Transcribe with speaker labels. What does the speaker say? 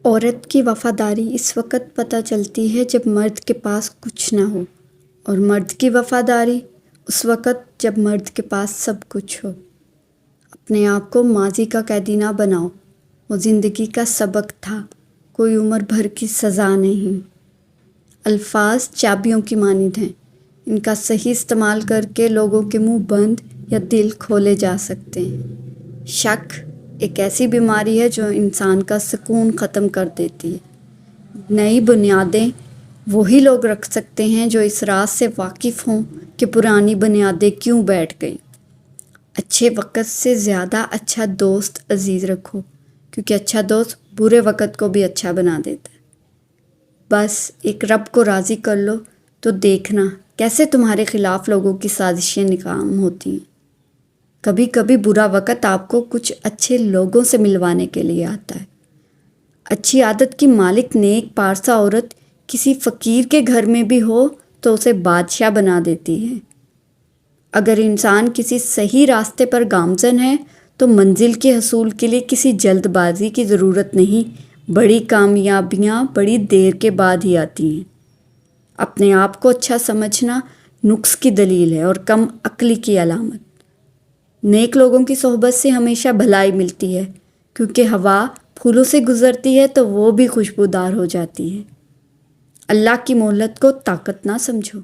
Speaker 1: عورت کی وفاداری اس وقت پتہ چلتی ہے جب مرد کے پاس کچھ نہ ہو، اور مرد کی وفاداری اس وقت جب مرد کے پاس سب کچھ ہو۔ اپنے آپ کو ماضی کا قیدی نہ بناؤ، وہ زندگی کا سبق تھا، کوئی عمر بھر کی سزا نہیں۔ الفاظ چابیوں کی مانند ہیں، ان کا صحیح استعمال کر کے لوگوں کے منہ بند یا دل کھولے جا سکتے ہیں۔ شک ایک ایسی بیماری ہے جو انسان کا سکون ختم کر دیتی ہے۔ نئی بنیادیں وہی لوگ رکھ سکتے ہیں جو اس راز سے واقف ہوں کہ پرانی بنیادیں کیوں بیٹھ گئیں۔ اچھے وقت سے زیادہ اچھا دوست عزیز رکھو، کیونکہ اچھا دوست برے وقت کو بھی اچھا بنا دیتا ہے۔ بس ایک رب کو راضی کر لو تو دیکھنا کیسے تمہارے خلاف لوگوں کی سازشیں ناکام ہوتی ہیں۔ کبھی کبھی برا وقت آپ کو کچھ اچھے لوگوں سے ملوانے کے لیے آتا ہے۔ اچھی عادت کی مالک نیک پارسا عورت کسی فقیر کے گھر میں بھی ہو تو اسے بادشاہ بنا دیتی ہے۔ اگر انسان کسی صحیح راستے پر گامزن ہے تو منزل کے حصول کے لیے کسی جلد بازی کی ضرورت نہیں، بڑی کامیابیاں بڑی دیر کے بعد ہی آتی ہیں۔ اپنے آپ کو اچھا سمجھنا نقص کی دلیل ہے اور کم عقلی کی علامت۔ نیک لوگوں کی صحبت سے ہمیشہ بھلائی ملتی ہے، کیونکہ ہوا پھولوں سے گزرتی ہے تو وہ بھی خوشبودار ہو جاتی ہے۔ اللہ کی مہلت کو طاقت نہ سمجھو۔